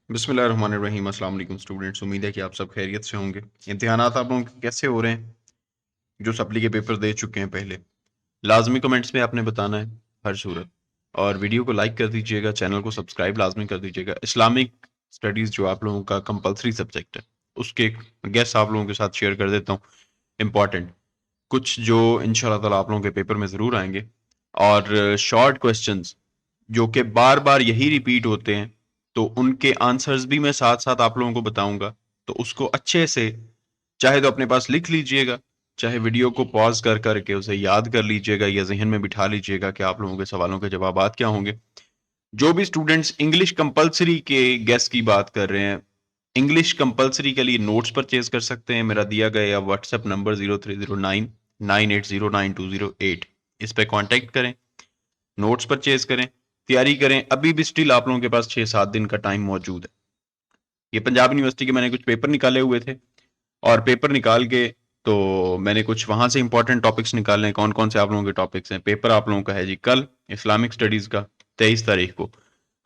بسم اللہ الرحمن الرحیم۔ السلام علیکم اسٹوڈنٹس، امید ہے کہ آپ سب خیریت سے ہوں گے۔ امتحانات آپ لوگوں کے کیسے ہو رہے ہیں؟ جو سپلی کے پیپر دے چکے ہیں پہلے، لازمی کمنٹس میں آپ نے بتانا ہے ہر صورت، اور ویڈیو کو لائک کر دیجئے گا، چینل کو سبسکرائب لازمی کر دیجئے گا۔ اسلامک اسٹڈیز جو آپ لوگوں کا کمپلسری سبجیکٹ ہے، اس کے گیس آپ لوگوں کے ساتھ شیئر کر دیتا ہوں، امپورٹنٹ کچھ جو انشاءاللہ تعالیٰ آپ لوگوں کے پیپر میں ضرور آئیں گے، اور شارٹ کوسچنز جو کہ بار بار یہی ریپیٹ ہوتے ہیں، تو ان کے آنسرز بھی میں ساتھ ساتھ آپ لوگوں کو بتاؤں گا، تو اس کو اچھے سے چاہے تو اپنے پاس لکھ لیجئے گا، چاہے ویڈیو کو پاز کر کر کے اسے یاد کر لیجئے گا یا ذہن میں بٹھا لیجئے گا کہ آپ لوگوں کے سوالوں کے جوابات کیا ہوں گے۔ جو بھی اسٹوڈنٹس انگلش کمپلسری کے گیس کی بات کر رہے ہیں، انگلش کمپلسری کے لیے نوٹس پرچیز کر سکتے ہیں، میرا دیا گیا واٹس ایپ نمبر 0309980928، اس پہ کانٹیکٹ کریں، نوٹس پرچیز کریں، تیاری کریں۔ ابھی بھی سٹل آپ لوگوں کے پاس 6-7 دن کا ٹائم موجود ہے۔ یہ پنجاب یونیورسٹی کے میں نے کچھ پیپر نکالے ہوئے تھے، اور پیپر نکال کے تو میں نے کچھ وہاں سے امپورٹنٹ ٹاپکس نکالے ہیں۔ کون کون سے آپ لوگوں کے ٹاپکس ہیں؟ پیپر آپ لوگوں کا ہے جی کل اسلامک سٹڈیز کا 23 تاریخ کو،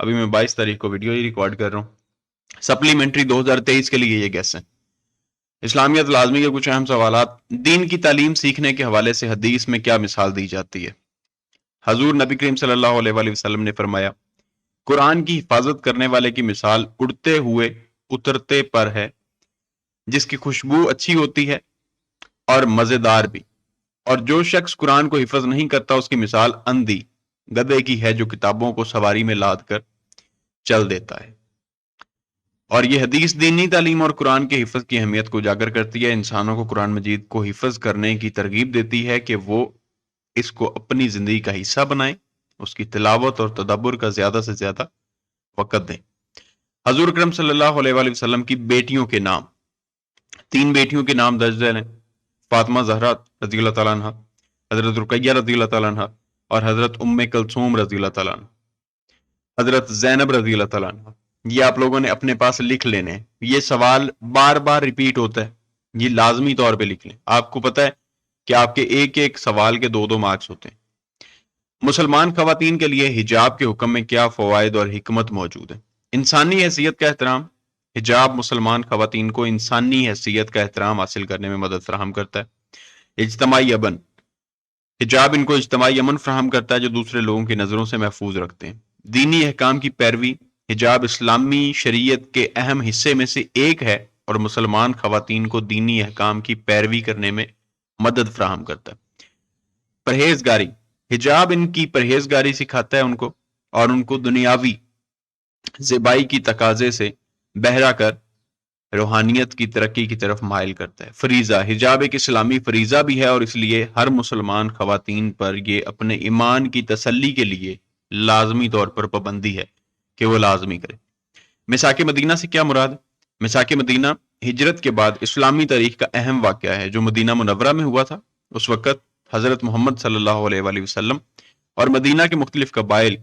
ابھی میں 22 تاریخ کو ویڈیو ہی ریکارڈ کر رہا ہوں۔ سپلیمنٹری 2023 کے لیے یہ گیس ہیں۔ اسلامیت لازمی کے کچھ اہم سوالات: دین کی تعلیم سیکھنے کے حوالے سے حدیث میں کیا مثال دی جاتی ہے؟ حضور نبی کریم صلی اللہ علیہ وآلہ وسلم نے فرمایا، قرآن کی حفاظت کرنے والے کی مثال اڑتے ہوئے اترتے پر ہے، جس کی خوشبو اچھی ہوتی ہے اور مزیدار بھی، اور جو شخص قرآن کو حفظ نہیں کرتا اس کی مثال اندھی گدھے کی ہے جو کتابوں کو سواری میں لاد کر چل دیتا ہے۔ اور یہ حدیث دینی تعلیم اور قرآن کے حفظ کی اہمیت کو اجاگر کرتی ہے، انسانوں کو قرآن مجید کو حفظ کرنے کی ترغیب دیتی ہے کہ وہ اس کو اپنی زندگی کا حصہ بنائیں، اس کی تلاوت اور تدبر کا زیادہ سے زیادہ وقت دیں۔ حضور اکرم صلی اللہ علیہ وآلہ وسلم کی بیٹیوں کے نام: 3 بیٹیوں کے نام درج ذیل ہیں، فاطمہ زہرا رضی اللہ تعالیٰ عنہ، حضرت رقیہ رضی اللہ تعالیٰ عنہ، اور حضرت ام کلثوم رضی اللہ تعالیٰ عنہ، حضرت زینب رضی اللہ تعالیٰ عنہ۔ یہ آپ لوگوں نے اپنے پاس لکھ لینے ہیں، یہ سوال بار بار ریپیٹ ہوتا ہے، یہ لازمی طور پہ لکھ لیں۔ آپ کو پتہ ہے کہ آپ کے ایک ایک سوال کے 2 مارکس ہوتے ہیں۔ مسلمان خواتین کے لیے حجاب کے حکم میں کیا فوائد اور حکمت موجود ہے؟ انسانی حیثیت کا احترام: حجاب مسلمان خواتین کو انسانی حیثیت کا احترام حاصل کرنے میں مدد فراہم کرتا ہے۔ اجتماعی امن: حجاب ان کو اجتماعی امن فراہم کرتا ہے جو دوسرے لوگوں کی نظروں سے محفوظ رکھتے ہیں۔ دینی احکام کی پیروی: حجاب اسلامی شریعت کے اہم حصے میں سے ایک ہے اور مسلمان خواتین کو دینی احکام کی پیروی کرنے میں مدد فراہم کرتا ہے۔ پرہیزگاری: حجاب ان کی پرہیزگاری سکھاتا ہے ان کو، اور ان کو دنیاوی زیبائی کی تقاضے سے بہرا کر روحانیت کی ترقی کی طرف مائل کرتا ہے۔ فریضہ: حجاب ایک اسلامی فریضہ بھی ہے اور اس لیے ہر مسلمان خواتین پر یہ اپنے ایمان کی تسلی کے لیے لازمی طور پر پابندی ہے کہ وہ لازمی کرے۔ مساک مدینہ سے کیا مراد؟ مساک مدینہ ہجرت کے بعد اسلامی تاریخ کا اہم واقعہ ہے جو مدینہ منورہ میں ہوا تھا۔ اس وقت حضرت محمد صلی اللہ علیہ وآلہ وسلم اور مدینہ کے مختلف قبائل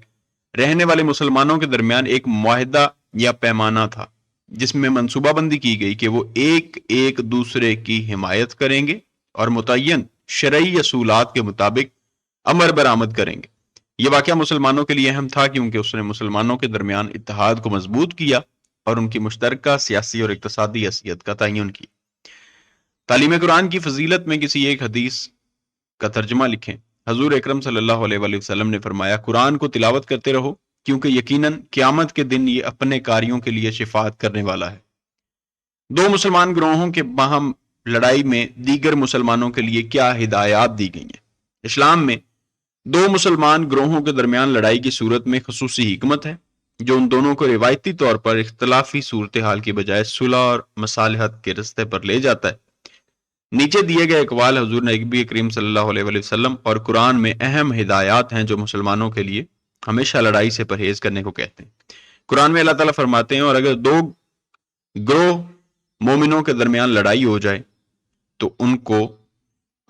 رہنے والے مسلمانوں کے درمیان ایک معاہدہ یا پیمانہ تھا جس میں منصوبہ بندی کی گئی کہ وہ ایک ایک دوسرے کی حمایت کریں گے اور متعین شرعی اصولات کے مطابق امر برآمد کریں گے۔ یہ واقعہ مسلمانوں کے لیے اہم تھا کیونکہ اس نے مسلمانوں کے درمیان اتحاد کو مضبوط کیا اور ان کی مشترکہ سیاسی اور اقتصادی حیثیت کا تعین کیا۔ تعلیم قرآن کی فضیلت میں کسی ایک حدیث کا ترجمہ لکھیں۔ حضور اکرم صلی اللہ علیہ وآلہ وسلم نے فرمایا، قرآن کو تلاوت کرتے رہو کیونکہ یقیناً قیامت کے دن یہ اپنے کاریوں کے لیے شفاعت کرنے والا ہے۔ 2 مسلمان گروہوں کے باہم لڑائی میں دیگر مسلمانوں کے لیے کیا ہدایات دی گئی ہیں؟ اسلام میں 2 مسلمان گروہوں کے درمیان لڑائی کی صورت میں خصوصی حکمت ہے جو ان دونوں کو روایتی طور پر اختلافی صورتحال کی بجائے صلح اور مصالحت کے رستے پر لے جاتا ہے۔ نیچے دیے گئے اقوال حضور نبی کریم صلی اللہ علیہ وآلہ وسلم اور قرآن میں اہم ہدایات ہیں جو مسلمانوں کے لیے ہمیشہ لڑائی سے پرہیز کرنے کو کہتے ہیں۔ قرآن میں اللہ تعالیٰ فرماتے ہیں، اور اگر 2 گروہ مومنوں کے درمیان لڑائی ہو جائے تو ان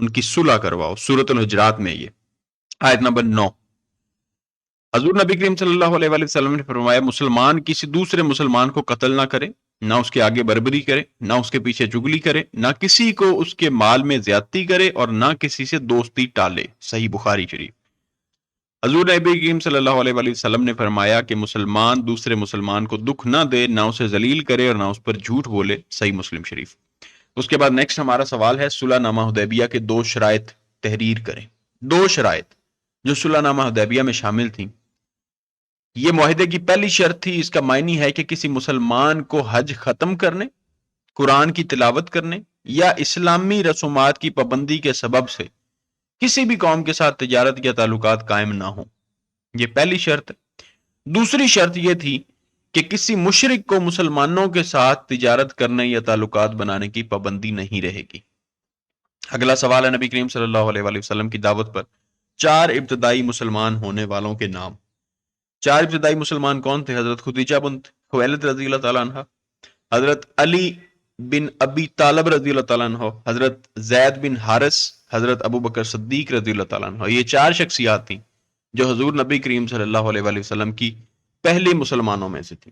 کی صلح کرواؤ۔ سورۃ الحجرات میں یہ آیت نمبر 9۔ حضور نبی کریم صلی اللہ علیہ وآلہ وسلم نے فرمایا، مسلمان کسی دوسرے مسلمان کو قتل نہ کرے، نہ اس کے آگے بربری کرے، نہ اس کے پیچھے چگلی کرے، نہ کسی کو اس کے مال میں زیادتی کرے اور نہ کسی سے دوستی ٹالے۔ صحیح بخاری شریف۔ حضور نبی کریم صلی اللہ علیہ وآلہ وسلم نے فرمایا کہ مسلمان دوسرے مسلمان کو دکھ نہ دے، نہ اسے ذلیل کرے اور نہ اس پر جھوٹ بولے، صحیح مسلم شریف۔ اس کے بعد نیکسٹ ہمارا سوال ہے صلح نامہ حدیبیہ کے 2 شرائط تحریر کریں۔ 2 شرائط جو صلح نامہ حدیبیہ میں شامل تھیں، یہ معاہدے کی پہلی شرط تھی، اس کا معنی ہے کہ کسی مسلمان کو حج ختم کرنے، قرآن کی تلاوت کرنے یا اسلامی رسومات کی پابندی کے سبب سے کسی بھی قوم کے ساتھ تجارت یا تعلقات قائم نہ ہوں، یہ پہلی شرط ہے۔ دوسری شرط یہ تھی کہ کسی مشرک کو مسلمانوں کے ساتھ تجارت کرنے یا تعلقات بنانے کی پابندی نہیں رہے گی۔ اگلا سوال ہے نبی کریم صلی اللہ علیہ وآلہ وسلم کی دعوت پر 4 ابتدائی مسلمان ہونے والوں کے نام۔ 4 ابتدائی مسلمان کون تھے؟ حضرت خدیجہ بنت خویلد رضی اللہ تعالیٰ عنہ، حضرت علی بن ابی طالب رضی اللہ تعالیٰ عنہ، حضرت زید بن حارث، حضرت ابو بکر صدیق رضی اللہ تعالیٰ عنہ۔ یہ 4 شخصیات تھیں جو حضور نبی کریم صلی اللہ علیہ وآلہ وسلم کی پہلی مسلمانوں میں سے تھی،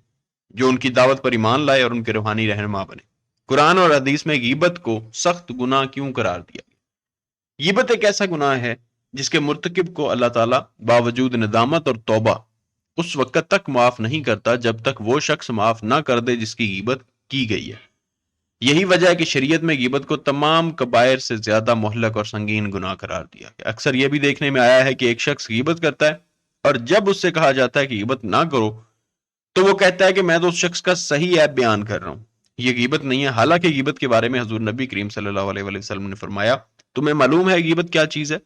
جو ان کی دعوت پر ایمان لائے اور ان کے روحانی رہنما بنے۔ قرآن اور حدیث میں غیبت کو سخت گناہ کیوں قرار دیا گیا؟ غیبت ایک ایسا گناہ ہے جس کے مرتکب کو اللہ تعالیٰ باوجود ندامت اور توبہ اس وقت تک معاف نہیں کرتا جب تک وہ شخص معاف نہ کر دے جس کی غیبت کی گئی ہے۔ یہی وجہ ہے کہ شریعت میں غیبت کو تمام کبائر سے زیادہ مہلک اور سنگین گناہ قرار دیا گیا۔ اکثر یہ بھی دیکھنے میں آیا ہے کہ ایک شخص غیبت کرتا ہے اور جب اس سے کہا جاتا ہے کہ غیبت نہ کرو تو وہ کہتا ہے کہ میں تو اس شخص کا صحیح عیب بیان کر رہا ہوں، یہ غیبت نہیں ہے۔ حالانکہ غیبت کے بارے میں حضور نبی کریم صلی اللہ علیہ وآلہ وسلم نے فرمایا، تمہیں معلوم ہے غیبت کیا چیز ہے؟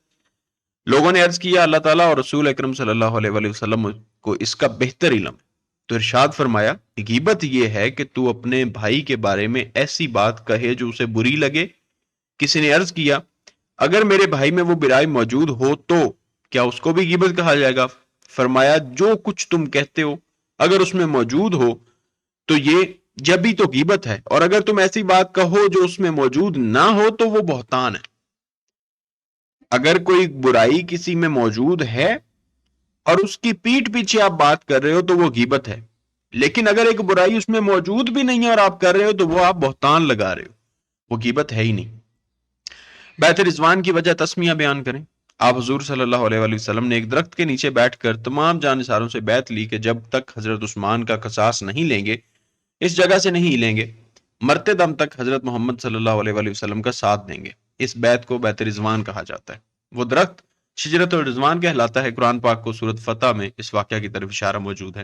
لوگوں نے عرض کیا، اللہ تعالیٰ اور رسول اکرم صلی اللہ علیہ وآلہ وسلم کو اس کا بہتر علم ہے۔ تو ارشاد فرمایا، غیبت یہ ہے کہ تو اپنے بھائی کے بارے میں ایسی بات کہے جو اسے بری لگے۔ کسی نے عرض کیا، اگر میرے بھائی میں وہ برائی موجود ہو تو کیا اس کو بھی غیبت کہا جائے گا؟ فرمایا، جو کچھ تم کہتے ہو اگر اس میں موجود ہو تو یہ جبھی تو غیبت ہے، اور اگر تم ایسی بات کہو جو اس میں موجود نہ ہو تو وہ بہتان ہے۔ اگر کوئی برائی کسی میں موجود ہے اور اس کی پیٹھ پیچھے آپ بات کر رہے ہو تو وہ غیبت ہے، لیکن اگر ایک برائی اس میں موجود بھی نہیں ہے اور آپ کر رہے ہو تو وہ آپ بہتان لگا رہے ہو، وہ غیبت ہے ہی نہیں۔ بیعت رضوان کی وجہ تسمیہ بیان کریں۔ آپ حضور صلی اللہ علیہ وآلہ وسلم نے ایک درخت کے نیچے بیٹھ کر تمام جانثاروں سے بیعت لی کہ جب تک حضرت عثمان کا قصاص نہیں لیں گے اس جگہ سے نہیں ہلیں گے، مرتے دم تک حضرت محمد صلی اللہ علیہ وآلہ وسلم کا ساتھ دیں گے۔ اس بیعت کو بیعت رضوان کہا جاتا ہے۔ وہ درخت شجرۃ الرضوان کہلاتا ہے۔ قرآن پاک کو سورۃ فتح میں اس واقعہ کی طرف اشارہ موجود ہے۔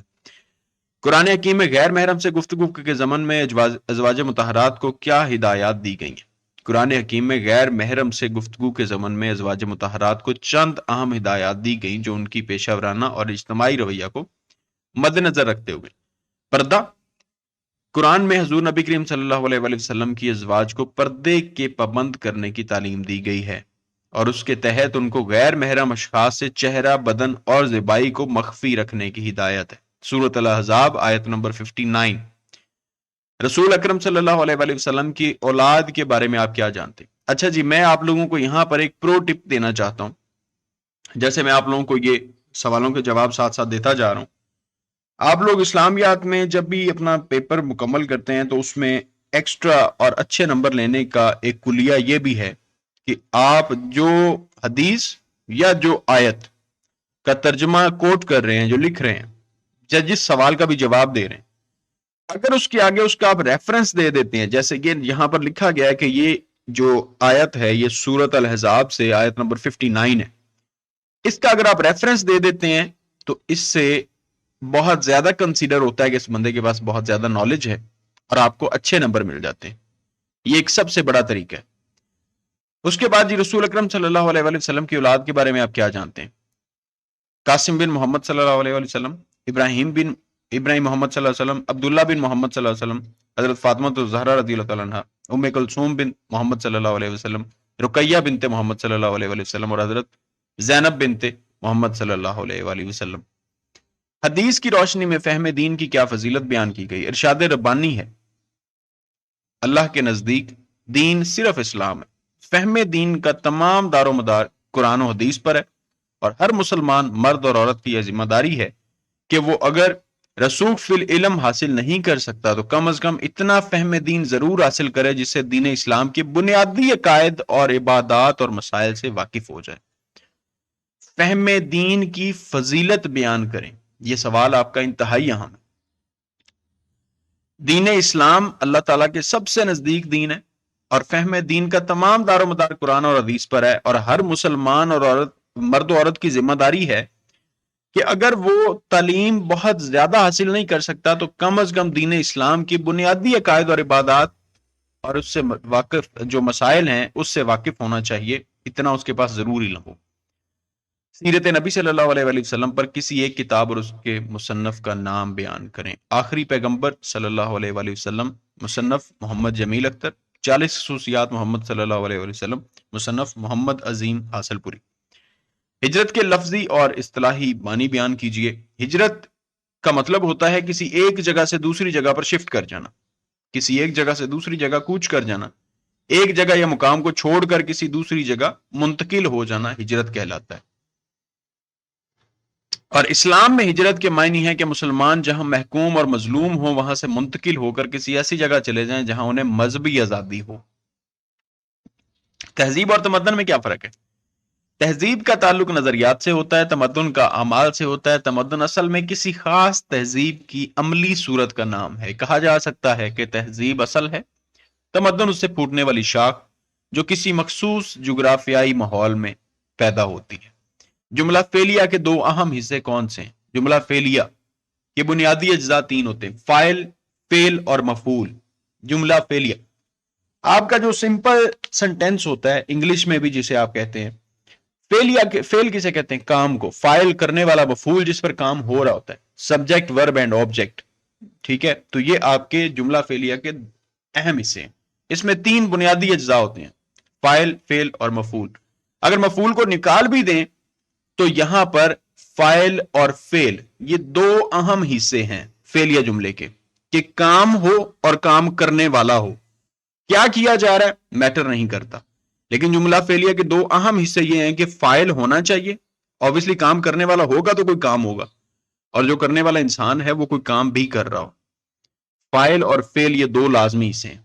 قرآن حکیم میں غیر محرم سے گفتگو کے زمن میں ازواج مطہرات کو کیا ہدایات دی گئی ہیں؟ قرآن حکیم میں غیر محرم سے گفتگو کے زمن میں ازواج مطہرات کو چند اہم ہدایات دی گئیں جو ان کی پیشہ ورانہ اور اجتماعی رویہ کو مد نظر رکھتے ہوئے۔ پردہ، قرآن میں حضور نبی کریم صلی اللہ علیہ وآلہ وسلم کی ازواج کو پردے کے پابند کرنے کی تعلیم دی گئی ہے، اور اس کے تحت ان کو غیر محرم اشخاص سے چہرہ، بدن اور زیبائی کو مخفی رکھنے کی ہدایت ہے۔ سورۃ الاحزاب آیت نمبر 59۔ رسول اکرم صلی اللہ علیہ وآلہ وسلم کی اولاد کے بارے میں آپ کیا جانتے ہیں؟ اچھا جی، میں آپ لوگوں کو یہاں پر ایک پرو ٹپ دینا چاہتا ہوں۔ جیسے میں آپ لوگوں کو یہ سوالوں کے جواب ساتھ ساتھ دیتا جا رہا ہوں، آپ لوگ اسلامیات میں جب بھی اپنا پیپر مکمل کرتے ہیں تو اس میں ایکسٹرا اور اچھے نمبر لینے کا ایک کلیہ یہ بھی ہے کہ آپ جو حدیث یا جو آیت کا ترجمہ کوٹ کر رہے ہیں، جو لکھ رہے ہیں، یا جس سوال کا بھی جواب دے رہے ہیں، اگر اس کے آگے اس کا آپ ریفرنس دے دیتے ہیں، جیسے کہ یہاں پر لکھا گیا ہے کہ یہ جو آیت ہے یہ سورۃ الاحزاب سے آیت نمبر 59 ہے، اس کا اگر آپ ریفرنس دے دیتے ہیں تو اس سے بہت زیادہ کنسیڈر ہوتا ہے کہ اس بندے کے پاس بہت زیادہ نالج ہے اور آپ کو اچھے نمبر مل جاتے ہیں۔ یہ ایک سب سے بڑا طریقہ ہے۔ اس کے بعد جی، رسول اکرم صلی اللہ علیہ وآلہ وسلم کی اولاد کے بارے میں آپ کیا جانتے ہیں؟ قاسم بن محمد صلی اللہ علیہ وآلہ وسلم، ابراہیم محمد صلی اللہ علیہ وسلم، عبداللہ بن محمد صلی اللہ علیہ وسلم، حضرت فاطمہ الزہرا رضی اللہ تعالیٰ عنہ، ام کلثوم بن محمد صلی اللہ علیہ وسلم، رقیہ بنت محمد صلی اللہ علیہ وسلم، اور حضرت زینب بنت محمد صلی اللہ علیہ وآلہ وسلم۔ حدیث کی روشنی میں فہم دین کی کیا فضیلت بیان کی گئی؟ ارشاد ربانی ہے، اللہ کے نزدیک دین صرف اسلام ہے۔ فہم دین کا تمام دار و مدار قرآن و حدیث پر ہے، اور ہر مسلمان مرد اور عورت کی یہ ذمہ داری ہے کہ وہ اگر رسوخ فی العلم حاصل نہیں کر سکتا تو کم از کم اتنا فہم دین ضرور حاصل کرے جس سے دین اسلام کے بنیادی عقائد اور عبادات اور مسائل سے واقف ہو جائے۔ فہم دین کی فضیلت بیان کریں. یہ سوال آپ کا انتہائی اہم ہے. دین اسلام اللہ تعالیٰ کے سب سے نزدیک دین ہے اور فہم دین کا تمام دار و مدار قرآن اور حدیث پر ہے، اور ہر مسلمان اور عورت، مرد و عورت کی ذمہ داری ہے کہ اگر وہ تعلیم بہت زیادہ حاصل نہیں کر سکتا تو کم از کم دین اسلام کی بنیادی عقائد اور عبادات اور اس سے واقف جو مسائل ہیں اس سے واقف ہونا چاہیے، اتنا اس کے پاس ضروری نہ ہو. سیرت نبی صلی اللہ علیہ وآلہ وسلم پر کسی ایک کتاب اور اس کے مصنف کا نام بیان کریں. آخری پیغمبر صلی اللہ علیہ وآلہ وسلم، مصنف محمد جمیل اختر. 40 خصوصیات محمد صلی اللہ علیہ وآلہ وسلم، مصنف محمد عظیم حاصل پوری. ہجرت کے لفظی اور اصطلاحی معنی بیان کیجئے. ہجرت کا مطلب ہوتا ہے کسی ایک جگہ سے دوسری جگہ پر شفٹ کر جانا، کسی ایک جگہ سے دوسری جگہ کوچ کر جانا، ایک جگہ یا مقام کو چھوڑ کر کسی دوسری جگہ منتقل ہو جانا ہجرت کہلاتا ہے. اور اسلام میں ہجرت کے معنی ہے کہ مسلمان جہاں محکوم اور مظلوم ہوں وہاں سے منتقل ہو کر کسی ایسی جگہ چلے جائیں جہاں انہیں مذہبی آزادی ہو. تہذیب اور تمدن میں کیا فرق ہے؟ تہذیب کا تعلق نظریات سے ہوتا ہے، تمدن کا اعمال سے ہوتا ہے. تمدن اصل میں کسی خاص تہذیب کی عملی صورت کا نام ہے. کہا جا سکتا ہے کہ تہذیب اصل ہے، تمدن اس سے پھوٹنے والی شاخ جو کسی مخصوص جغرافیائی ماحول میں پیدا ہوتی ہے. جملہ فعلیہ کے دو اہم حصے کون سے ہیں؟ جملہ فعلیہ کے بنیادی اجزاء 3 ہوتے ہیں: فاعل، فعل اور مفعول. جملہ فعلیہ آپ کا جو سمپل سنٹینس ہوتا ہے انگلش میں بھی جسے آپ کہتے ہیں فعل کسے کہتے ہیں؟ کام کو. فاعل کرنے والا، مفعول جس پر کام ہو رہا ہوتا ہے، سبجیکٹ، ورب اینڈ آبجیکٹ. ٹھیک ہے، تو یہ آپ کے جملہ فعلیہ کے اہم حصے ہیں. اس میں 3 بنیادی اجزاء ہوتے ہیں: فاعل، فعل اور مفعول. اگر مفعول کو نکال بھی دیں تو یہاں پر فاعل اور فعل یہ 2 اہم حصے ہیں فعلیہ جملے کے، کہ کام ہو اور کام کرنے والا ہو. کیا کیا جا رہا ہے میٹر نہیں کرتا، لیکن جملہ فعلیہ کے 2 اہم حصے یہ ہیں کہ فاعل ہونا چاہیے، obviously کام کرنے والا ہوگا تو کوئی کام ہوگا، اور جو کرنے والا انسان ہے وہ کوئی کام بھی کر رہا ہو. فاعل اور فعل یہ 2 لازمی حصے ہیں.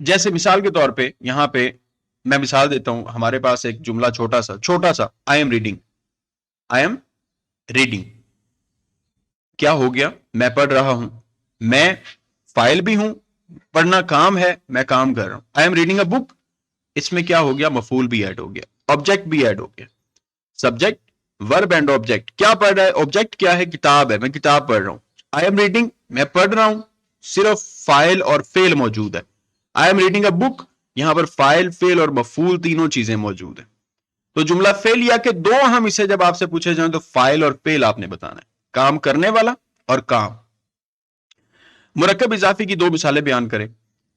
جیسے مثال کے طور پہ یہاں پہ میں مثال دیتا ہوں. ہمارے پاس ایک جملہ چھوٹا سا آئی ایم ریڈنگ. کیا ہو گیا؟ میں پڑھ رہا ہوں. میں فاعل بھی ہوں، پڑھنا کام ہے، میں کام کر رہا ہوں. آئی ایم ریڈنگ اے بک، اس میں کیا ہو گیا؟ مفعول بھی ایڈ ہو گیا، آبجیکٹ بھی ایڈ ہو گیا. سبجیکٹ، ورب اینڈ آبجیکٹ. کیا پڑھ رہا ہے؟ آبجیکٹ کیا ہے؟ کتاب ہے، میں کتاب پڑھ رہا ہوں. آئی ایم ریڈنگ، میں پڑھ رہا ہوں، صرف فاعل اور فعل موجود ہے. آئی ایم ریڈنگ اے بک، یہاں پر فاعل، فعل اور مفعول تینوں چیزیں موجود ہیں. تو جملہ فعلیہ کے 2 اہم حصے جب آپ سے پوچھے جائیں تو فاعل اور فعل آپ نے بتانا ہے، کام کرنے والا اور کام. مرکب اضافی کی 2 مثالیں بیان کریں.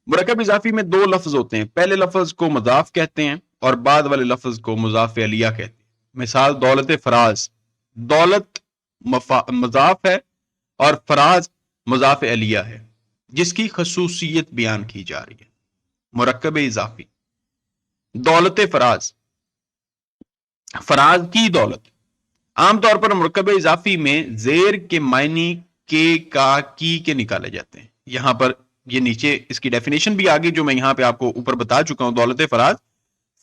مرکب اضافی میں 2 لفظ ہوتے ہیں. پہلے لفظ کو مضاف کہتے ہیں اور بعد والے لفظ کو مضاف الیہ کہتے ہیں. مثال دولت فراز. دولت مضاف ہے اور فراز مضاف الیہ ہے، جس کی خصوصیت بیان کی جا رہی ہے. مرکب اضافی، دولت فراز، فراز کی دولت. عام طور پر مرکب اضافی میں زیر کے معنی کے، کا، کی کے نکالے جاتے ہیں. یہاں پر یہ نیچے اس کی ڈیفینیشن بھی آگے جو میں یہاں پہ آپ کو اوپر بتا چکا ہوں. دولت فراز،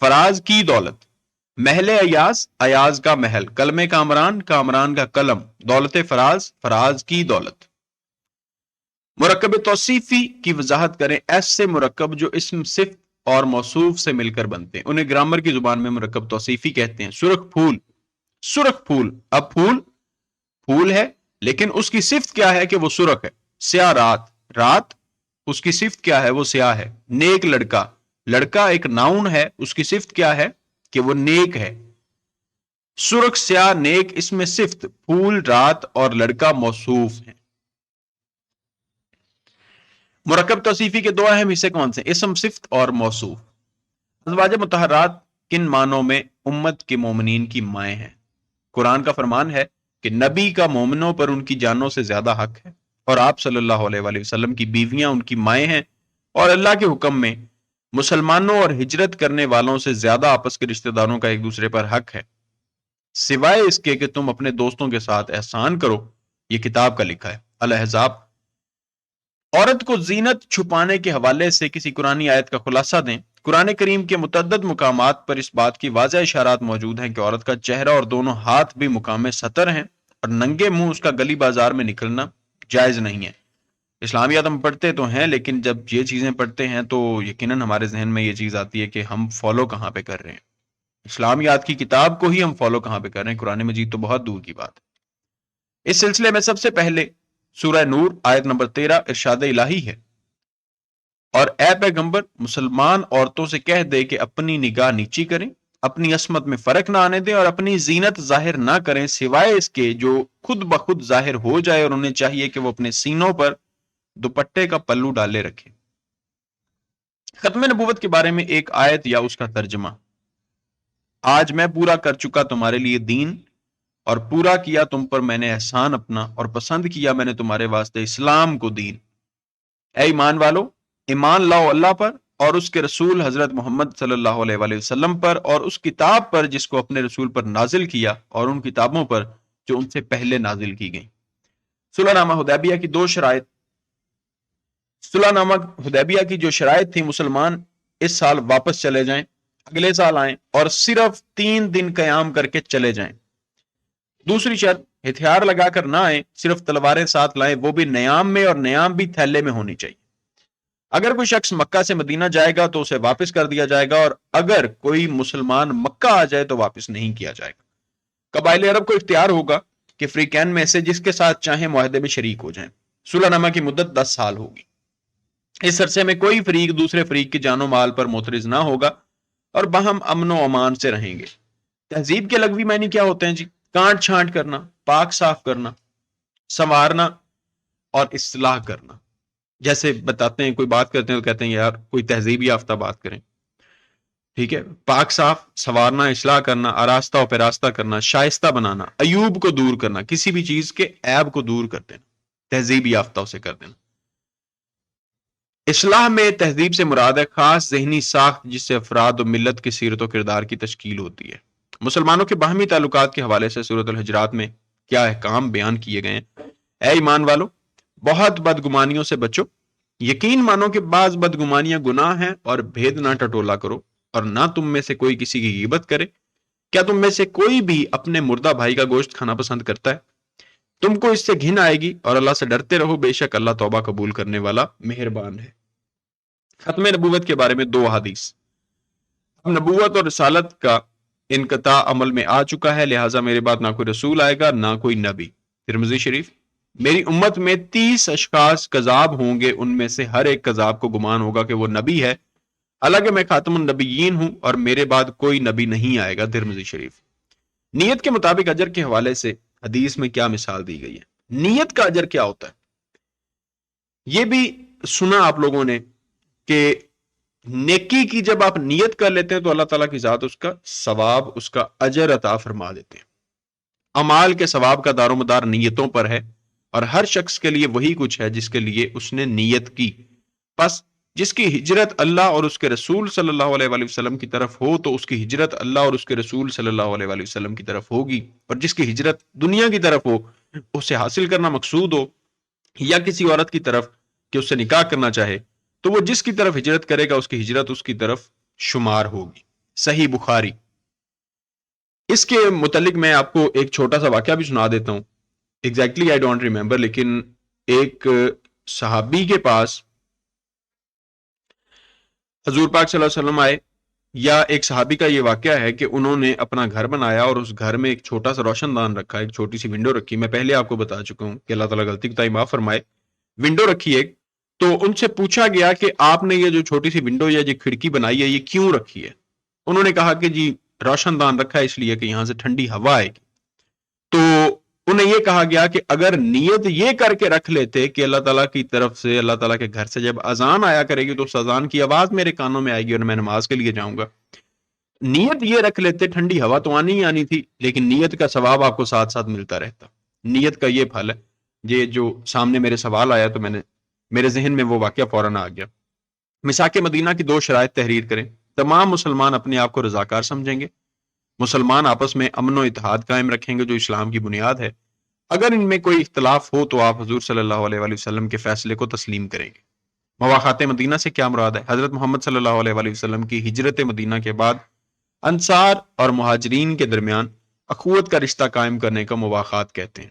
فراز کی دولت. محل ایاز، ایاز کا محل. قلم کامران، کامران کا قلم. دولت فراز، فراز کی دولت. مرکب توصیفی کی وضاحت کریں. ایسے مرکب جو اسم، صفت اور موصوف سے مل کر بنتے ہیں انہیں گرامر کی زبان میں مرکب توصیفی کہتے ہیں. سرخ پھول، سرخ پھول. اب پھول ہے لیکن اس کی صفت کیا ہے کہ وہ سرخ ہے. سیاہ رات، رات اس کی صفت کیا ہے؟ وہ سیاہ ہے. نیک لڑکا، لڑکا ایک ناؤن ہے، اس کی صفت کیا ہے کہ وہ نیک ہے. سرخ، سیاہ، نیک اس میں صفت، پھول، رات اور لڑکا موصوف ہیں. مرکب توصیفی کے 2 اہم حصے کون سے؟ اسم، صفت اور موصوف. ازواج مطہرات کن معنوں میں امت کے مومنین کی مائیں ہیں؟ قرآن کا فرمان ہے کہ نبی کا مومنوں پر ان کی جانوں سے زیادہ حق ہے، اور آپ صلی اللہ علیہ وآلہ وسلم کی بیویاں ان کی مائیں ہیں، اور اللہ کے حکم میں مسلمانوں اور ہجرت کرنے والوں سے زیادہ آپس کے رشتہ داروں کا ایک دوسرے پر حق ہے، سوائے اس کے کہ تم اپنے دوستوں کے ساتھ احسان کرو. یہ کتاب کا لکھا ہے. الاحزاب. عورت کو زینت چھپانے کے حوالے سے کسی قرآنی آیت کا خلاصہ دیں. قرآن کریم کے متعدد مقامات پر اس بات کی واضح اشارات موجود ہیں کہ عورت کا چہرہ اور دونوں ہاتھ بھی مقام ستر ہیں اور ننگے منہ اس کا گلی بازار میں نکلنا جائز نہیں ہے۔ اسلامیات ہم پڑھتے تو ہیں، لیکن جب یہ چیزیں پڑھتے ہیں تو یقیناً ہمارے ذہن میں یہ چیز آتی ہے کہ ہم فالو کہاں پہ کر رہے ہیں، اسلامیات کی کتاب کو ہی ہم فالو کہاں پہ کر رہے ہیں، قرآن مجید تو بہت دور کی بات ہے۔ اس سلسلے میں سب سے پہلے سورہ نور آیت نمبر 13 ارشاد الہی ہے، اور اے پیغمبر مسلمان عورتوں سے کہہ دے کہ اپنی نگاہ نیچی کریں، اپنی عصمت میں فرق نہ آنے دیں اور اپنی زینت ظاہر نہ کریں سوائے اس کے جو خود بخود ظاہر ہو جائے، اور انہیں چاہیے کہ وہ اپنے سینوں پر دوپٹے کا پلو ڈالے رکھے۔ ختم نبوت کے بارے میں ایک آیت یا اس کا ترجمہ: آج میں پورا کر چکا تمہارے لیے دین، اور پورا کیا تم پر میں نے احسان اپنا، اور پسند کیا میں نے تمہارے واسطے اسلام کو دین۔ اے ایمان والو، ایمان لاؤ اللہ پر اور اس کے رسول حضرت محمد صلی اللہ علیہ وآلہ وسلم پر، اور اس کتاب پر جس کو اپنے رسول پر نازل کیا، اور ان کتابوں پر جو ان سے پہلے نازل کی گئیں۔ صلح نامہ حدیبیہ کی دو شرائط۔ صلح نامہ حدیبیہ کی جو شرائط تھی، مسلمان اس سال واپس چلے جائیں، اگلے سال آئیں اور صرف 3 دن قیام کر کے چلے جائیں۔ دوسری شرط، ہتھیار لگا کر نہ آئیں، صرف تلواریں ساتھ لائیں، وہ بھی نیام میں، اور نیام بھی تھیلے میں ہونی چاہیے۔ اگر کوئی شخص مکہ سے مدینہ جائے گا تو اسے واپس کر دیا جائے گا، اور اگر کوئی مسلمان مکہ آ جائے تو واپس نہیں کیا جائے گا۔ قبائل عرب کو اختیار ہوگا کہ فریقین میں سے جس کے ساتھ چاہیں معاہدے میں شریک ہو جائیں۔ صلح نامہ کی مدت 10 سال ہوگی۔ اس عرصے میں کوئی فریق دوسرے فریق کی جان و مال پر معترض نہ ہوگا اور باہم امن و امان سے رہیں گے۔ تہذیب کے لغوی معنی کیا ہوتے ہیں جی؟ کانٹ چھانٹ کرنا، پاک صاف کرنا، سنوارنا اور اصلاح کرنا۔ جیسے بتاتے ہیں، کوئی بات کرتے ہیں تو کہتے ہیں یار کوئی تہذیب یافتہ بات کریں، ٹھیک ہے؟ پاک صاف، سنوارنا، اصلاح کرنا، آراستہ و پیراستہ کرنا، شائستہ بنانا، عیوب کو دور کرنا، کسی بھی چیز کے عیب کو دور کر دینا، تہذیب یافتہ اسے کر دینا۔ اصلاح میں تہذیب سے مراد ہے خاص ذہنی ساخت جس سے افراد و ملت کی سیرت و کردار کی تشکیل ہوتی ہے۔ مسلمانوں کے باہمی تعلقات کے حوالے سے سورۃ الحجرات میں کیا احکام بیان کیے گئے ہیں؟ اے ایمان والو، بہت بدگمانیوں سے بچو، یقین مانو کہ بعض بدگمانیاں گناہ ہیں، اور بھید نہ ٹٹولا کرو، اور نہ تم میں سے کوئی کسی کی غیبت کرے۔ کیا تم میں سے کوئی بھی اپنے مردہ بھائی کا گوشت کھانا پسند کرتا ہے؟ تم کو اس سے گھن آئے گی، اور اللہ سے ڈرتے رہو، بے شک اللہ توبہ قبول کرنے والا مہربان ہے۔ ختم نبوت کے بارے میں 2 احادیث۔ اب نبوت اور رسالت کا انقطاع عمل میں آ چکا ہے، لہٰذا میرے بعد نہ کوئی رسول آئے گا نہ کوئی نبی۔ ترمذی شریف۔ میری امت میں 30 اشخاص کذاب ہوں گے، ان میں سے ہر ایک کذاب کو گمان ہوگا کہ وہ نبی ہے، حالانکہ میں خاتم النبیین ہوں اور میرے بعد کوئی نبی نہیں آئے گا۔ ترمذی شریف۔ نیت کے مطابق اجر کے حوالے سے حدیث میں کیا مثال دی گئی ہے؟ نیت کا اجر کیا ہوتا ہے؟ یہ بھی سنا آپ لوگوں نے کہ نیکی کی جب آپ نیت کر لیتے ہیں تو اللہ تعالیٰ کی ذات اس کا ثواب، اس کا اجر عطا فرما دیتے ہیں۔ اعمال کے ثواب کا دار و مدار نیتوں پر ہے، اور ہر شخص کے لیے وہی کچھ ہے جس کے لیے اس نے نیت کی۔ پس جس کی ہجرت اللہ اور اس کے رسول صلی اللہ علیہ وآلہ وسلم کی طرف ہو تو اس کی ہجرت اللہ اور اس کے رسول صلی اللہ علیہ وآلہ وسلم کی طرف ہوگی، اور جس کی ہجرت دنیا کی طرف ہو، اسے حاصل کرنا مقصود ہو، یا کسی عورت کی طرف کہ اس سے نکاح کرنا چاہے، تو وہ جس کی طرف ہجرت کرے گا اس کی ہجرت اس کی طرف شمار ہوگی۔ صحیح بخاری۔ اس کے متعلق میں آپ کو ایک چھوٹا سا واقعہ بھی سنا دیتا ہوں۔ ایگزیکٹلی آئی ڈونٹ ریمبر، لیکن ایک صحابی کے پاس حضور پاک صلی اللہ علیہ وسلم آئے، یا ایک صحابی کا یہ واقعہ ہے کہ انہوں نے اپنا گھر بنایا اور اس گھر میں ایک چھوٹا سا روشن دان رکھا، ایک چھوٹی سی ونڈو رکھی۔ میں پہلے آپ کو بتا چکا ہوں کہ اللہ تعالیٰ غلطی کوتاہی معاف فرمائے۔ ونڈو رکھی ایک، تو ان سے پوچھا گیا کہ آپ نے یہ جو چھوٹی سی ونڈو یا جو کھڑکی بنائی ہے یہ کیوں رکھی ہے؟ انہوں نے کہا کہ جی روشن دان رکھا ہے اس لیے کہ یہاں سے ٹھنڈی ہوا آئے گی۔ تو انہیں یہ کہا گیا کہ اگر نیت یہ کر کے رکھ لیتے کہ اللہ تعالیٰ کی طرف سے، اللہ تعالیٰ کے گھر سے جب اذان آیا کرے گی تو اس اذان کی آواز میرے کانوں میں آئے گی اور میں نماز کے لیے جاؤں گا، نیت یہ رکھ لیتے، ٹھنڈی ہوا تو آنی ہی آنی تھی، لیکن نیت کا ثواب آپ کو ساتھ ساتھ ملتا رہتا۔ نیت کا یہ پھل ہے۔ یہ جو سامنے میرے سوال آیا تو میرے ذہن میں وہ واقعہ فوراً آ گیا۔ مساک مدینہ کی 2 شرائط تحریر کریں۔ تمام مسلمان اپنے آپ کو رضاکار سمجھیں گے، مسلمان آپس میں امن و اتحاد قائم رکھیں گے جو اسلام کی بنیاد ہے، اگر ان میں کوئی اختلاف ہو تو آپ حضور صلی اللہ علیہ وآلہ وسلم کے فیصلے کو تسلیم کریں گے، مواخات مدینہ سے کیا مراد ہے؟ حضرت محمد صلی اللہ علیہ وآلہ وسلم کی ہجرت مدینہ کے بعد انصار اور مہاجرین کے درمیان اخوت کا رشتہ قائم کرنے کا مواخات کہتے ہیں۔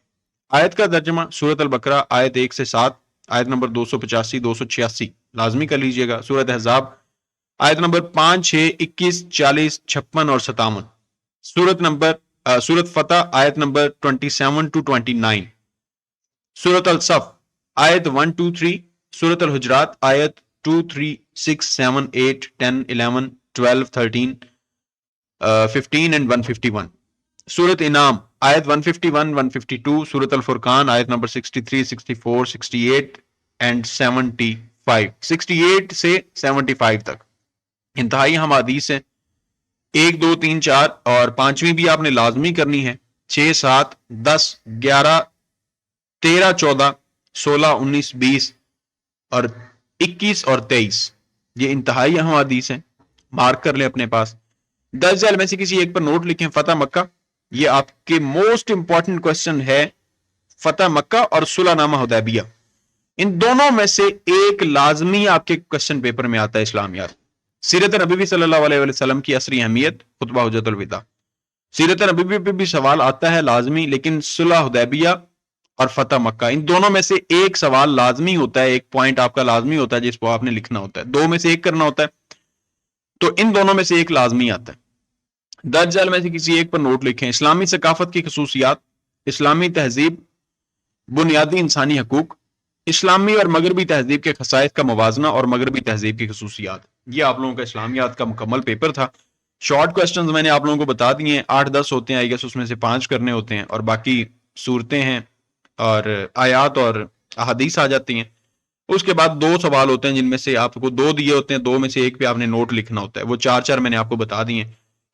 آیت کا ترجمہ سورۃ البقرہ آیت 1 سے 7، آیت نمبر 285 286 لازمی کر لیجئے گا۔ سورۃ احزاب آیت نمبر 5 6 21 40 56 اور 57۔ سورۃ فتح آیت نمبر 27 to 29۔ سورۃ الصف آیت 1 2 3۔ سورۃ الحجرات آیت 2 3 6 7 8 10 11 12 13 15 and 151۔ سورۃ انعام آیت 151 152۔ سورۃ الفرقان آیت نمبر 63 64 68 and 75، 68 سے 75 تک انتہائی ہم حدیث ہیں۔ 1 2 3 4 اور 5ویں بھی آپ نے لازمی کرنی ہے۔ 6 7 10 11 13 14 16 19 20 اور 21 اور 23 یہ انتہائی اہم حدیث ہیں، مارک کر لیں اپنے پاس۔ 10 ذیل میں سے کسی ایک پر نوٹ لکھیں۔ فتح مکہ، یہ آپ کے موسٹ امپورٹنٹ کوسچن ہے۔ فتح مکہ اور صلح نامہ حدیبیہ، ان دونوں میں سے ایک لازمی آپ کے کوسچن پیپر میں آتا ہے اسلامیات۔ سیرت نبوی صلی اللہ علیہ وسلم کی عصری اہمیت، خطبہ حجۃ الوداع۔ سیرت نبوی پہ بھی سوال آتا ہے لازمی، لیکن صلح حدیبیہ اور فتح مکہ ان دونوں میں سے ایک سوال لازمی ہوتا ہے، ایک پوائنٹ آپ کا لازمی ہوتا ہے جس کو آپ نے لکھنا ہوتا ہے۔ دو میں سے ایک کرنا ہوتا ہے، تو ان دونوں میں سے ایک لازمی آتا ہے۔ 10 ذیل میں سے کسی ایک پر نوٹ لکھیں۔ اسلامی ثقافت کی خصوصیات، اسلامی تہذیب، بنیادی انسانی حقوق، اسلامی اور مغربی تہذیب کے خصائص کا موازنہ اور مغربی تہذیب کی خصوصیات۔ یہ آپ لوگوں کا اسلامیات کا مکمل پیپر تھا۔ شارٹ کوسچنز میں نے آپ لوگوں کو بتا دیے ہیں، 8-10 ہوتے ہیں، آئی گیس اس میں سے 5 کرنے ہوتے ہیں، اور باقی صورتیں ہیں اور آیات اور احادیث آ جاتی ہیں۔ اس کے بعد 2 سوال ہوتے ہیں جن میں سے آپ کو 2 دیے ہوتے ہیں، 2 میں سے ایک پہ آپ نے نوٹ لکھنا ہوتا ہے۔ وہ 4 میں نے آپ کو بتا دیے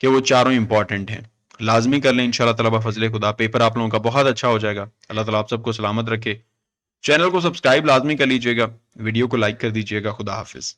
کہ وہ چاروں امپورٹنٹ ہیں، لازمی کر لیں انشاءاللہ تعالی بفضل خدا۔ پیپر آپ لوگوں کا بہت اچھا ہو جائے گا۔ اللہ تعالیٰ آپ سب کو سلامت رکھے۔ چینل کو سبسکرائب لازمی کر لیجئے گا، ویڈیو کو لائک کر دیجئے گا۔ خدا حافظ۔